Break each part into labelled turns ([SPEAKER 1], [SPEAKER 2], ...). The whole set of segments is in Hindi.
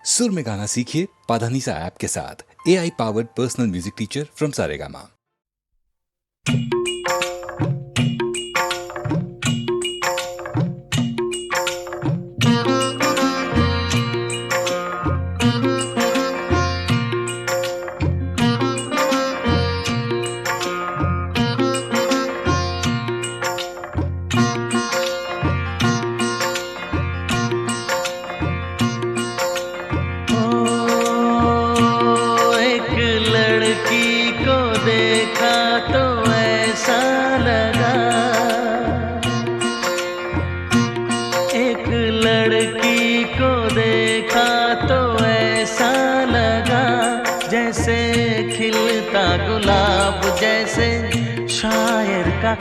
[SPEAKER 1] सुर में गाना सीखिए पाधानीसा ऐप के साथ। AI powered personal music teacher from Saregama.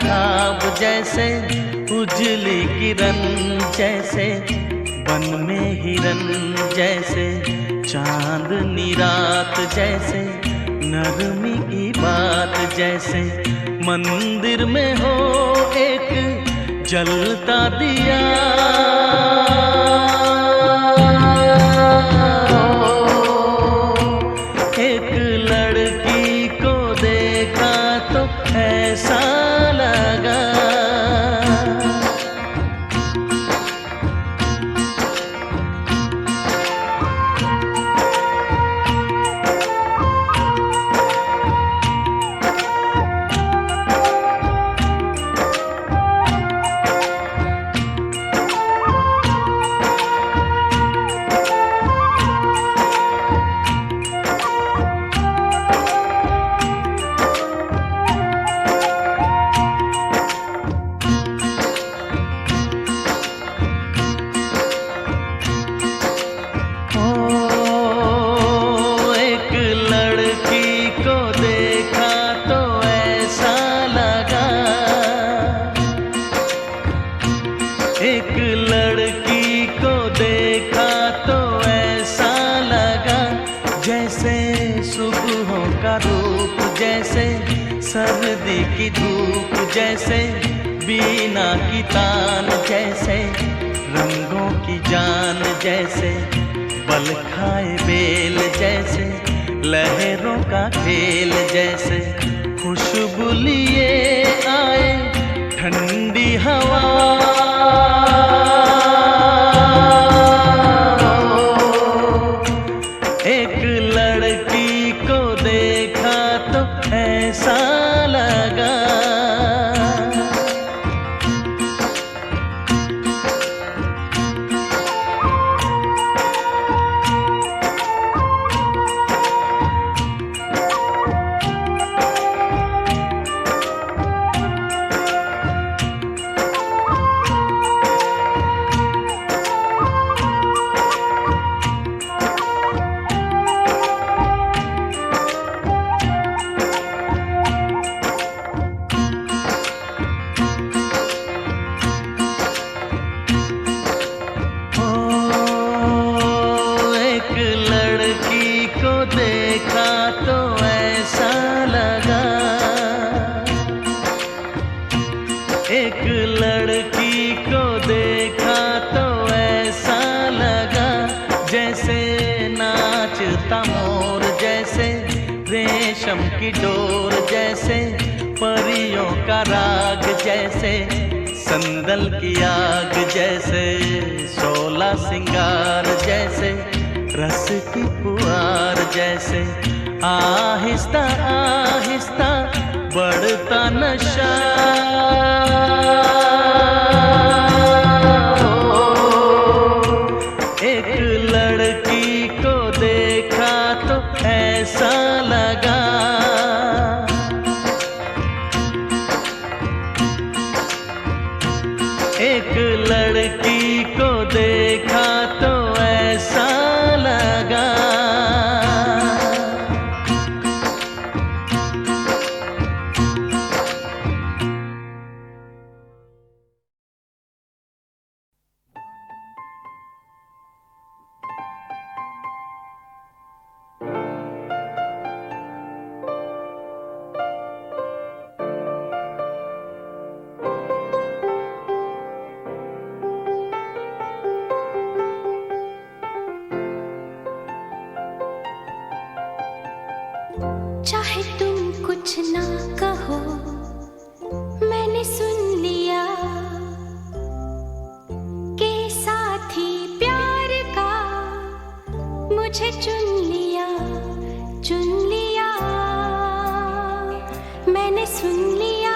[SPEAKER 2] ख्वाब जैसे उजली किरण जैसे बन में हिरन जैसे चांदनी रात जैसे नरमी की बात जैसे मंदिर में हो एक जलता दिया एक लड़की को देखा तो ऐसा सर्दी की धूप जैसे बीना की तान जैसे रंगों की जान जैसे बल खाए बेल जैसे लहरों का खेल जैसे खुशबू लिए आए ठंडी हवा एक लड़की को देखा तो ऐसा एक लड़की को देखा तो ऐसा लगा जैसे नाचता मोर जैसे रेशम की डोर जैसे परियों का राग जैसे संदल की आग जैसे शोला सिंगार जैसे रस की फुहार जैसे आहिस्ता आहिस्ता बढ़ता नशा एक लड़की को देखा तो ऐसा लगा एक लड़की को देखा तो ऐसा लगा
[SPEAKER 3] कुछ ना कहो, मैंने सुन लिया के साथी प्यार का मुझे चुन लिया, मैंने सुन लिया।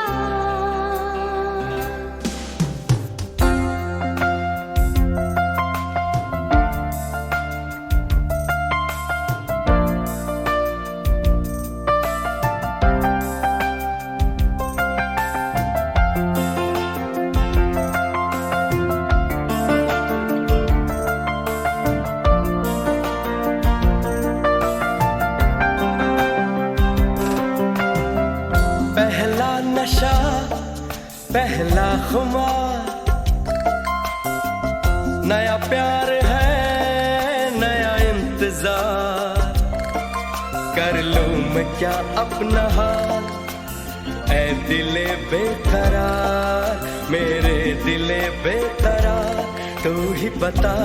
[SPEAKER 2] पहला नशा, पहला खुमार, नया प्यार है, नया इंतजार। कर लूं मैं क्या अपना हाल, ऐ दिले बेकरार, मेरे दिले बेकरार, तू ही बता।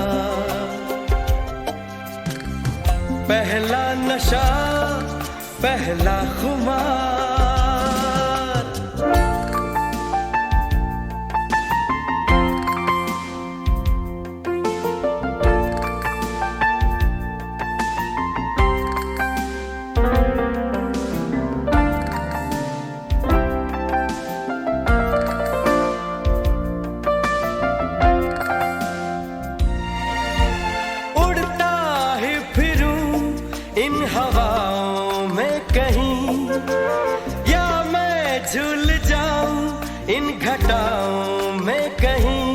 [SPEAKER 2] पहला नशा, पहला खुमार, इन हवाओं में कहीं, या मैं झूल जाऊं इन घटाओं में कहीं।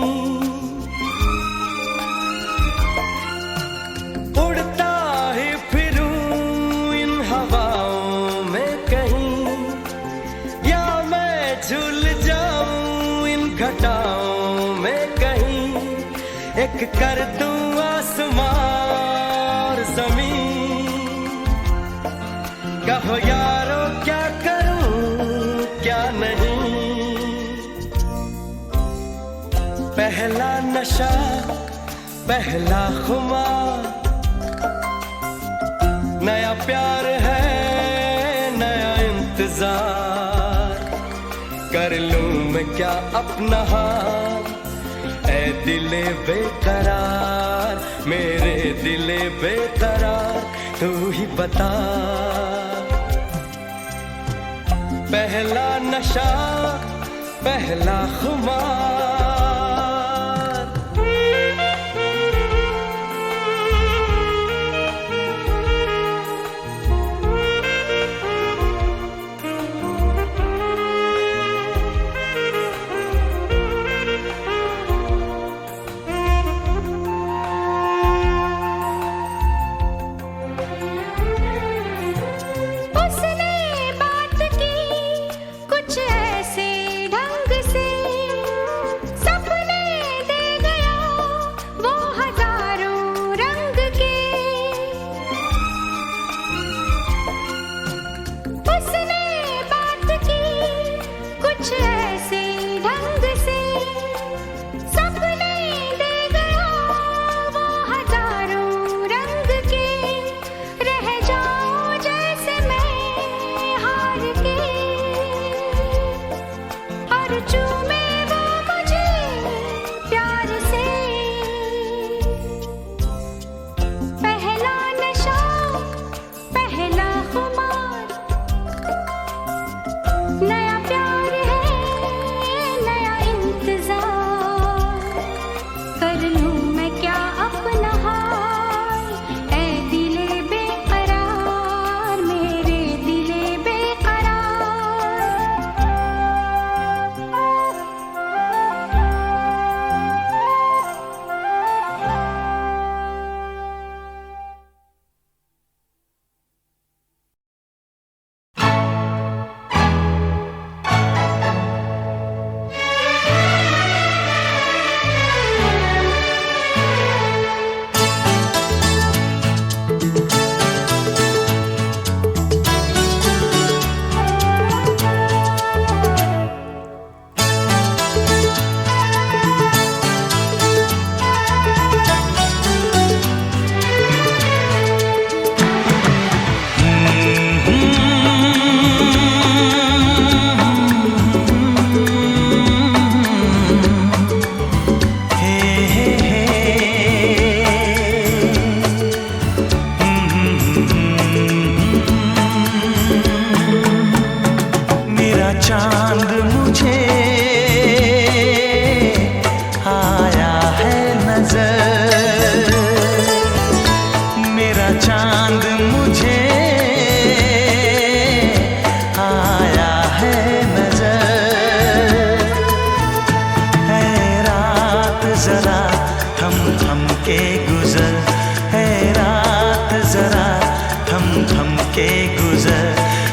[SPEAKER 2] उड़ता ही फिरूं इन हवाओं में कहीं, या मैं झूल जाऊं इन घटाओं में कहीं। एक कर दूं आसमां और जमीन, कहो यारो क्या करूं क्या नहीं। पहला नशा, पहला खुमार, नया प्यार है, नया इंतजार। कर लूं मैं क्या अपना हाल, ऐ दिले बेकरार, मेरे दिले बेकरार, तू ही बता। पहला नशा, पहला खुमार।
[SPEAKER 4] के गुजर,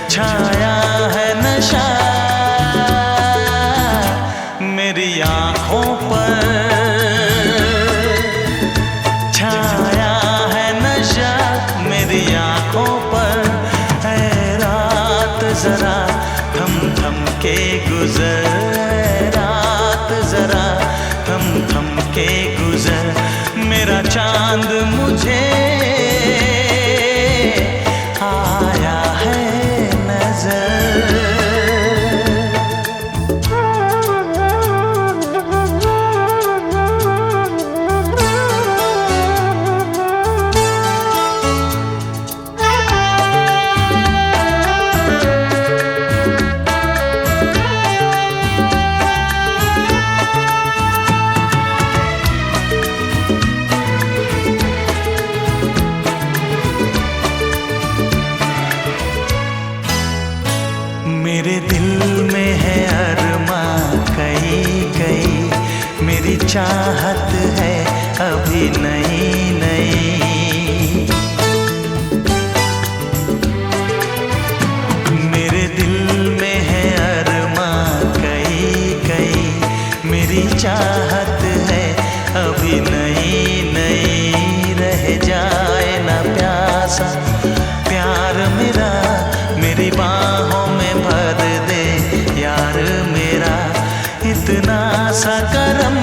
[SPEAKER 4] छाया है नशा मेरी आँखों पर, छाया है नशा मेरी आँखों पर। है रात जरा थम थम के गुजर, रात जरा थम थम के गुजर, मेरा चांद मुझे आया है नजर। मेरे दिल में है अरमां कई कई, मेरी चाहत है अभी नई नई। मेरे दिल में है अरमां कई कई, मेरी चाहत है अभी नई नई। रह जाए ना प्यासा प्यार मेरा, मेरी बाहों में भर दे यार मेरा। इतना सा करम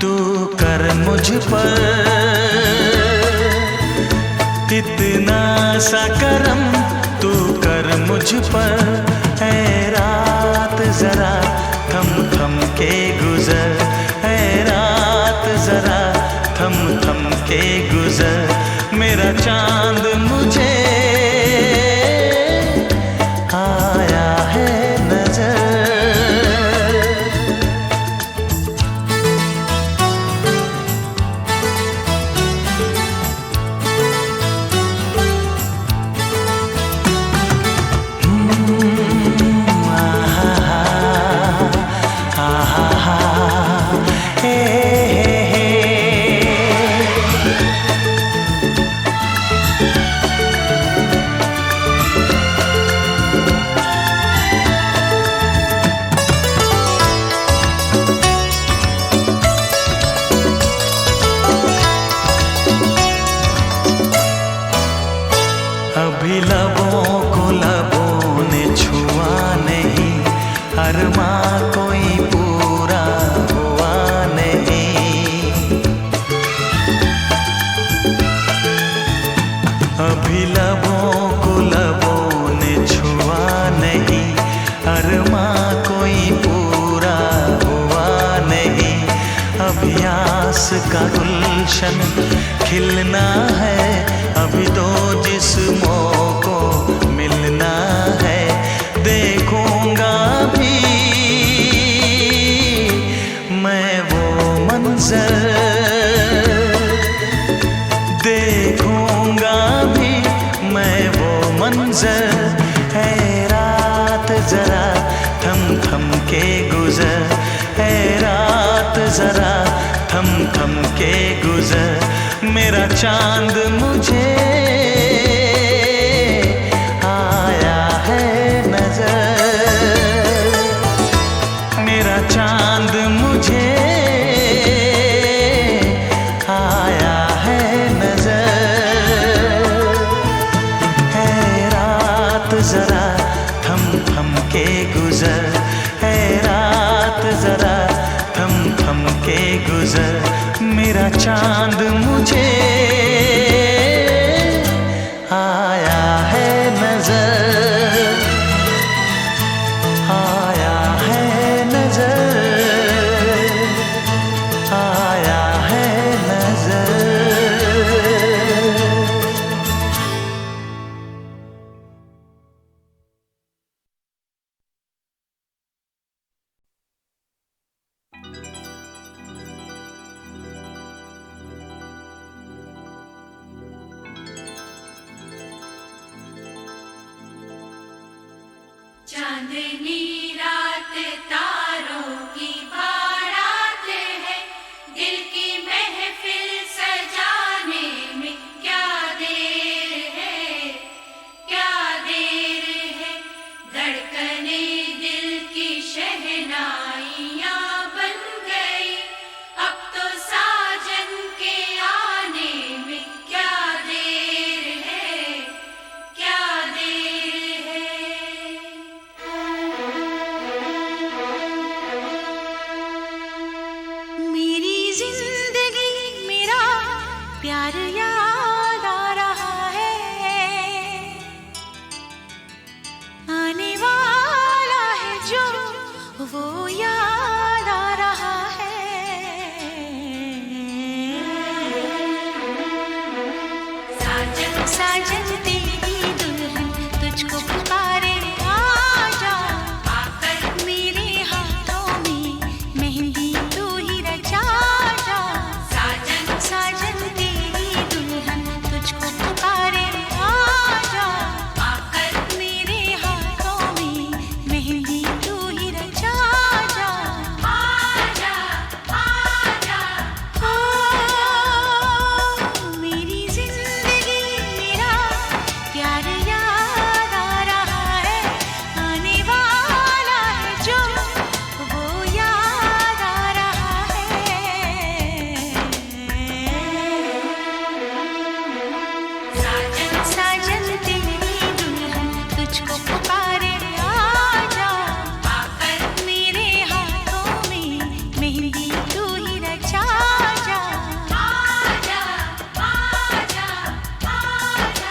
[SPEAKER 4] तू कर मुझ पर, इतना सा करम तू कर मुझ पर। है रात जरा थम थम के गुजर, है रात जरा थम थम के गुजर, मेरा चांद मुझे आया है नजर। अभी लबों को लबों ने छुआ नहीं, अरमां कोई पूरा हुआ नहीं। अभी लबों को लबों ने छुआ नहीं, अरमां कोई पूरा हुआ नहीं। अभी आस का गुलशन खिलना है, अभी दो जिस्मों को मिलना है। देखूंगा भी मैं वो मंजर, देखूंगा भी मैं वो मंजर। है रात जरा थम थम के गुजर, है रात जरा थम थम के गुजर, मेरा चांद मुझे आया है नजर। मेरा चांद मुझे आया है नजर। है रात जरा थम थम के गुजर, है रात जरा थम थम के गुजर, मेरा चांद मुझे आया है नजर, आया है नजर, आया है नजर।
[SPEAKER 5] चांदनी रात तारों की बारात है, दिल की महफिल सजाने में क्या देर
[SPEAKER 3] प्यार याद आ रहा है, आने वाला है जो वो याद आ रहा है।
[SPEAKER 5] साजन
[SPEAKER 3] साजन तेरी दुल्हन तुझको पुकारे, आजा
[SPEAKER 5] आकर
[SPEAKER 3] मेरे हाथों में मेहंदी तू ही रचा जा।
[SPEAKER 5] साजन
[SPEAKER 3] साजन तेरी दुल्हन तुझको पुकारे, आजा
[SPEAKER 5] आकर
[SPEAKER 3] मेरे हाथों में मेहंदी तू ही रचा जा।
[SPEAKER 5] आजा आजा
[SPEAKER 3] ओ मेरी जिंदगी मेरा प्यार याद आ रहा है, आने वाला है जो वो याद आ रहा है।
[SPEAKER 5] साजन
[SPEAKER 3] साजन तेरी दुल्हन तुझको पुकारे, आजा
[SPEAKER 5] आकर
[SPEAKER 3] मेरे हाथों में मेहंदी तू ही रचा जा।
[SPEAKER 5] आजा आजा आजा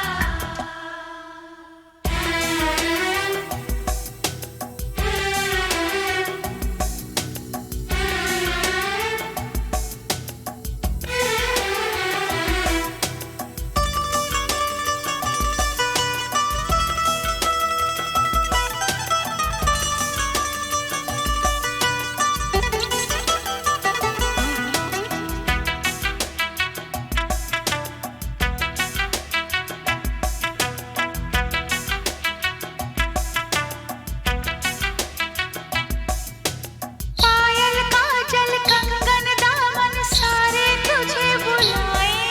[SPEAKER 3] पायल काजल कंगन दामन सारे तुझे बुलाए,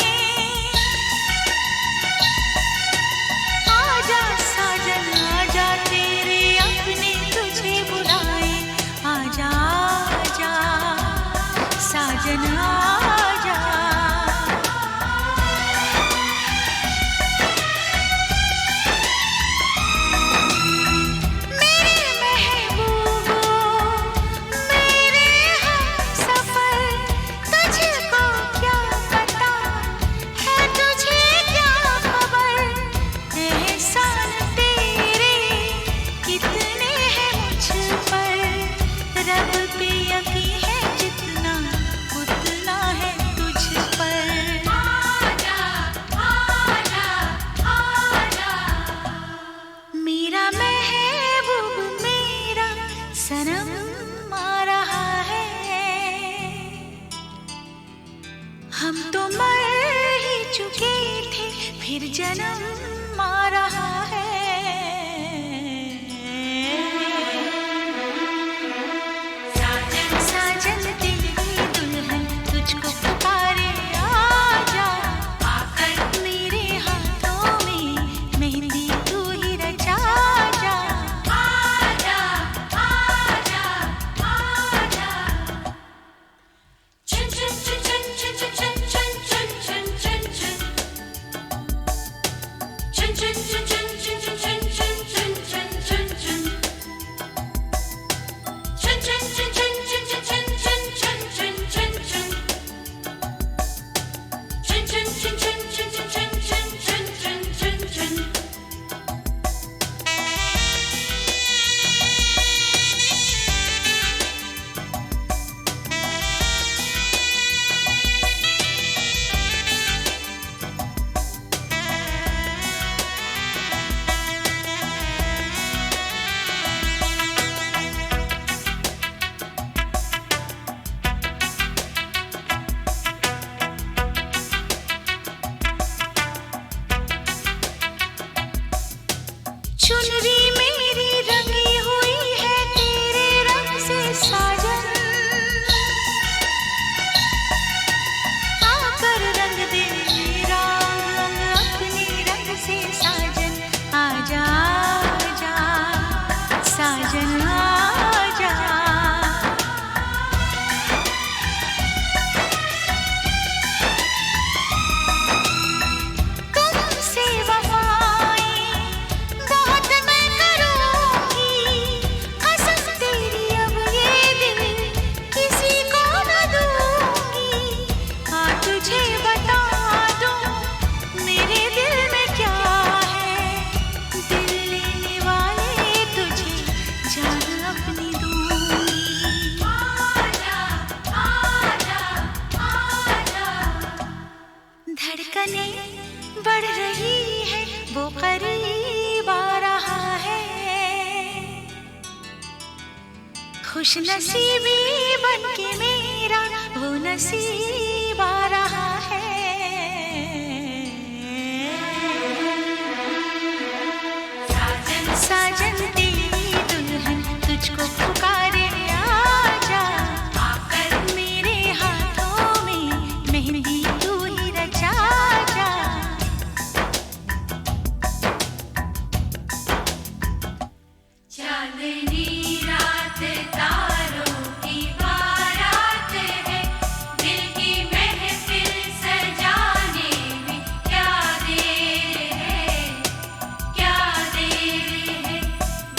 [SPEAKER 3] आजा साजन आजा तेरे अपने तुझे बुलाए, आजा आजा साजन आजा। मेरे महबूबो मेरे हमसफर, तुझको क्या पता है तुझे क्या खबर, एहसान तेरे कितने हैं मुझ पर, रब पे यकीन है जितना उतना है तुझ पर।
[SPEAKER 5] आजा आजा आजा
[SPEAKER 3] मेरा महबूब मेरा सनम आ रहा है, हम तो मर ही चुके थे फिर जन्म आ रहा है।
[SPEAKER 5] साजन
[SPEAKER 3] साजन तेरी दुल्हन तुझको पुकारे, आजा
[SPEAKER 5] आकर
[SPEAKER 3] मेरे हाथों में मेहंदी तू ही रचा जा।
[SPEAKER 5] आजा आजा आजा चुन चुन चुन चुन चुन चुन चुन चुन चुन चुन चुन चुन चुन चुन चुन चुन
[SPEAKER 3] तुमसे वफाएं बहुत मैंने धड़कने बढ़ रही है, वो करीब आ रहा है। खुश नसीबी बनके मेरा वो नसीब आ रहा है। साजन तेरी दुल्हन तुझको पुकारे, आजा आकर मेरे हाथों में मेहंदी तू ही रचा जा।
[SPEAKER 5] चांदनी रात तारों की बारात है, दिल की महफिल सजाने में क्या देर है, क्या देर है।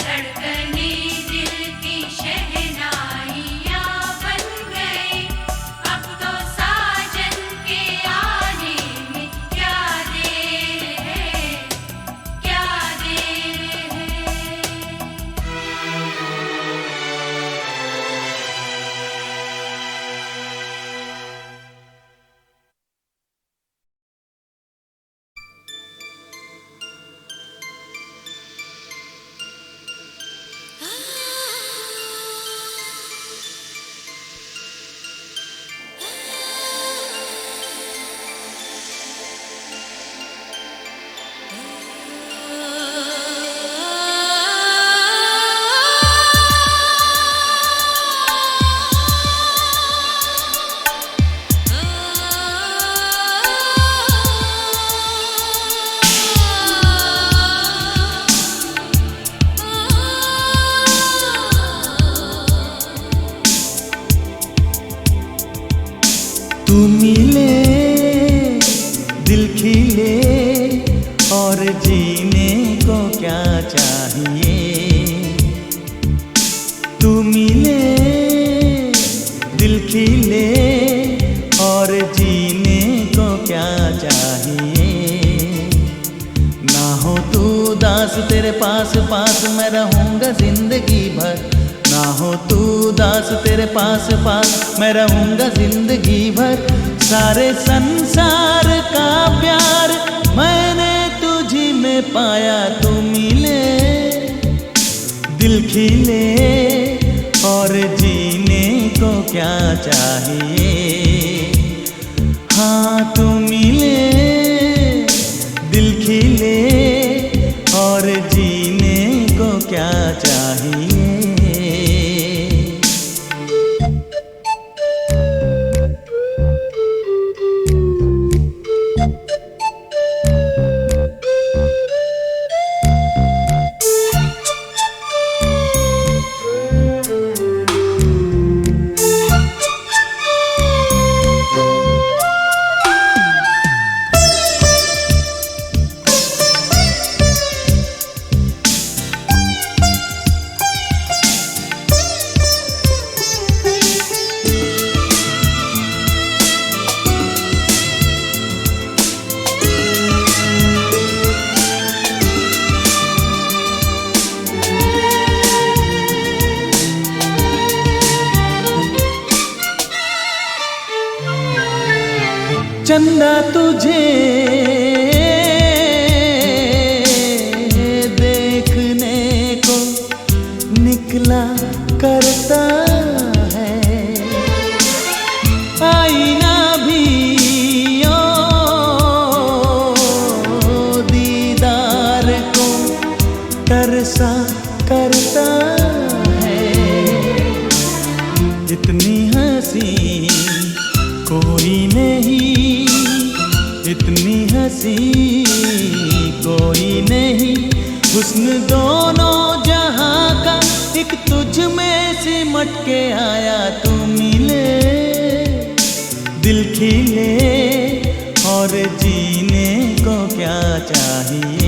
[SPEAKER 5] धड़कने दिल की शहनाइयाँ बन गई, अब तो साजन के आने में क्या देर है, क्या देर है।
[SPEAKER 4] तू मिले दिल खिले और जीने को क्या चाहिए। तू मिले दिल खिले और जीने को क्या चाहिए। ना हो तू दास तेरे पास पास मैं रहूँगा जिंदगी भर। ना हो तू दास तेरे पास पास मैं रहूँगा जिंदगी भर। सारे संसार का प्यार मैंने तुझी में पाया। तू मिले दिल खिले और जीने को क्या चाहिए। हाँ तू मिले दिल खिले और जीने को क्या चाहिए। चंदा तुझे देखने को निकला करता है। आईना भी ओ दीदार को तरसा करता है। इतनी हंसी कोई नहीं, इतनी हंसी कोई नहीं। हुस्न दोनों जहां का एक तुझ में सिमट के आया। तू मिले दिल खिले और जीने को क्या चाहिए।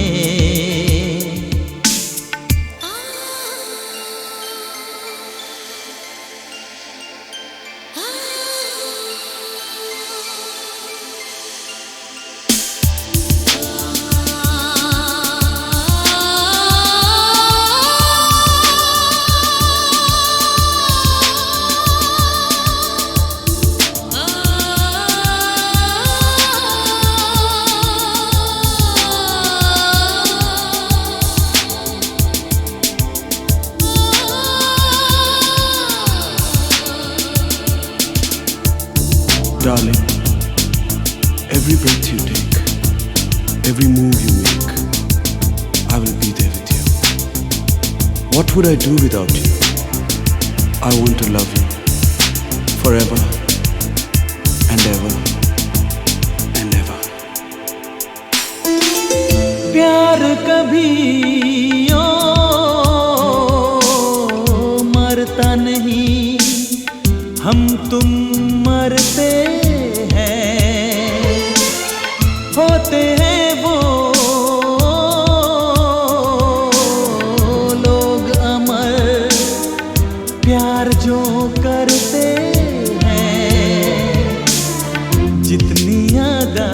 [SPEAKER 6] every move you make, I will be there with you. What would I do without you? I want to love you forever and ever and ever.
[SPEAKER 4] प्यार कभी ओ मरता नहीं, हम तुम मरते हैं, होते हैं वो लोग अमर, प्यार जो करते हैं। जितनी अदा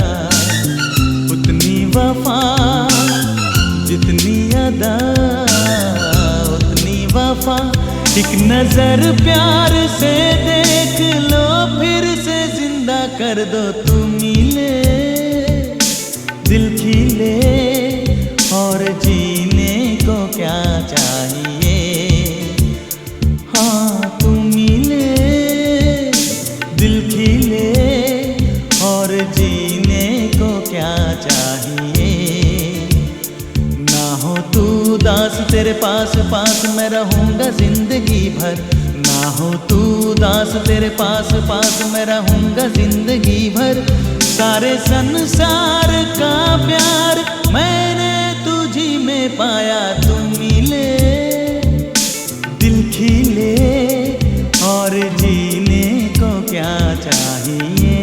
[SPEAKER 4] उतनी वफा, जितनी अदा उतनी वफा। एक नजर प्यार से देख लो, फिर से जिंदा कर दो। तू मिले दिल खिले, और जीने को क्या चाहिए। हाँ तू मिले दिल खिले, और जीने को क्या चाहिए। ना हो तू दास तेरे पास पास मैं रहूंगा जिंदगी भर। ना हो तू दास तेरे पास पास मैं रहूंगा जिंदगी भर। सारे संसार का प्यार मैंने तुझी में पाया। तू मिले दिल खिले, और जीने को क्या चाहिए।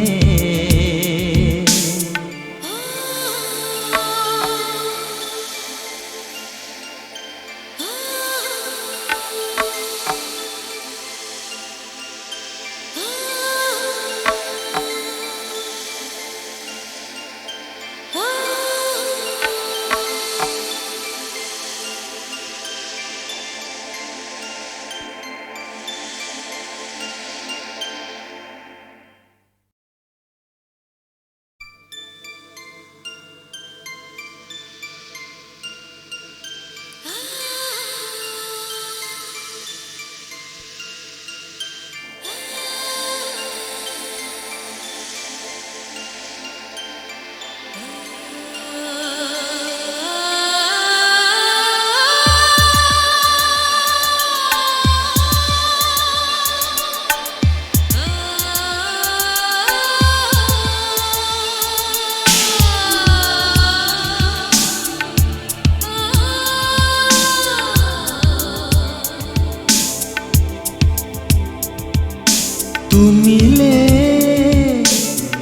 [SPEAKER 4] तू मिले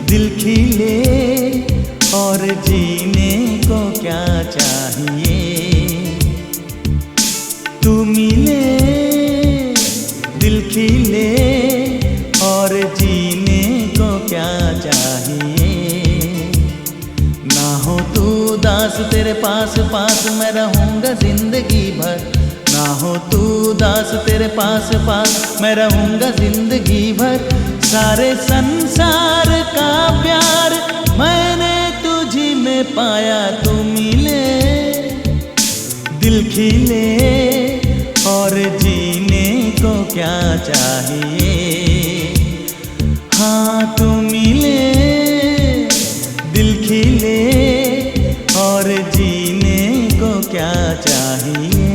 [SPEAKER 4] दिल खिले, और जीने को क्या चाहिए। तू मिले दिल खिले, और जीने को क्या चाहिए। ना हो तू दास तेरे पास पास मैं रहूंगा जिंदगी भर। ना हो तू दास तेरे पास पास मैं रहूंगा जिंदगी भर। सारे संसार का प्यार मैंने तुझी में पाया। तू मिले दिल खिले, और जीने को क्या चाहिए। हाँ तू मिले दिल खिले, और जीने को क्या चाहिए।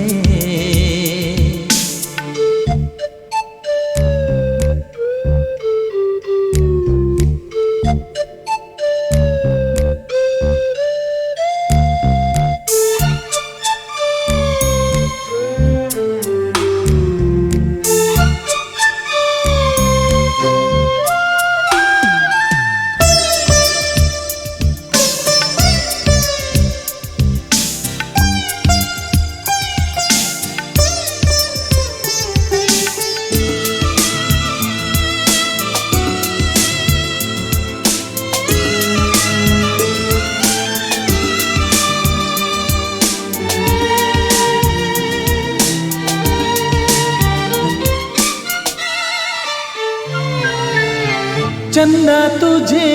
[SPEAKER 4] चंदा तुझे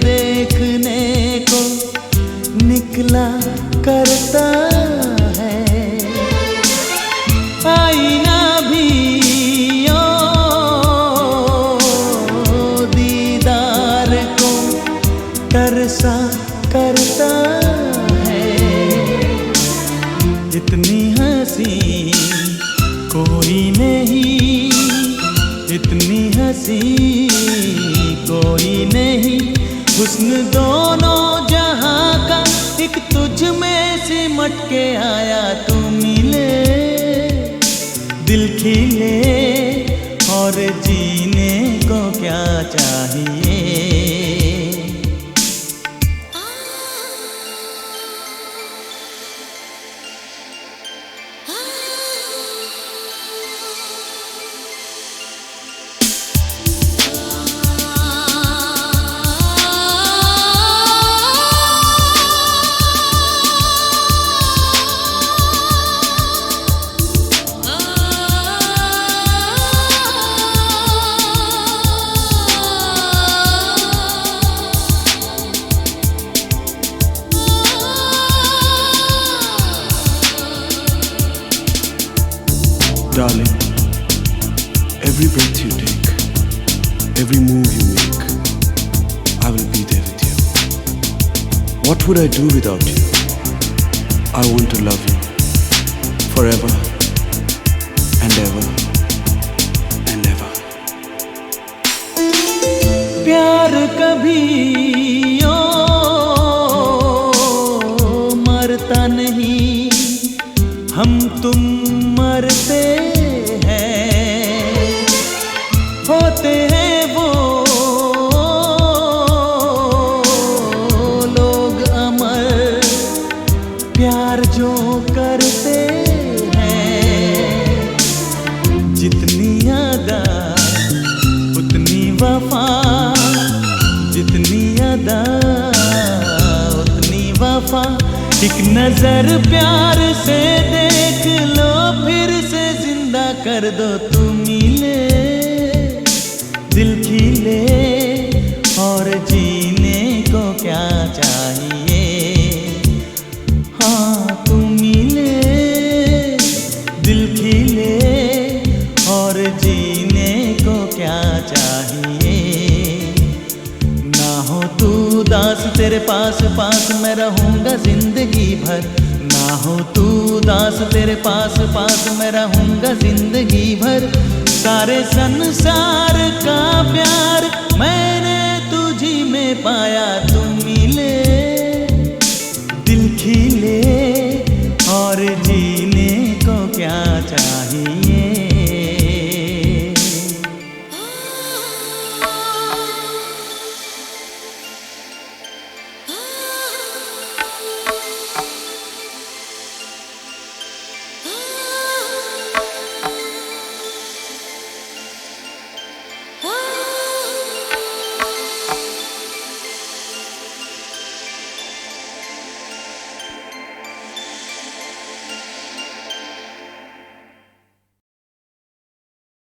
[SPEAKER 4] देखने को निकला करता है, आईना भी ओ दीदार को सा करता है। इतनी हंसी कोई नहीं, इतनी हंसी कोई नहीं। हुस्न दोनों जहां का एक तुझ में सिमट के आया। तू मिले दिल खिले और जीने को क्या चाहिए।
[SPEAKER 6] Darling, every breath you take, every move you make, I will be there with you. What would I do without you? I want to love you forever and ever and ever.
[SPEAKER 4] प्यार कभी ओ मरता नहीं, हम तुम मरते हैं। होते हैं वो लोग अमर, प्यार जो करते हैं। जितनी अदा उतनी वफा, जितनी अदा उतनी वफा। एक नजर प्यार से देख लो, फिर से जिंदा कर दो। तू मिले दिल खिले और जीने को क्या चाहिए। हाँ तू मिले दिल खिले और जीने को क्या चाहिए। ना हो तू दास तेरे पास पास मैं रहूंगा जिंदगी भर। ना हो तू दास तेरे पास पास मैं रहूंगा जिंदगी भर। सारे संसार का प्यार मैं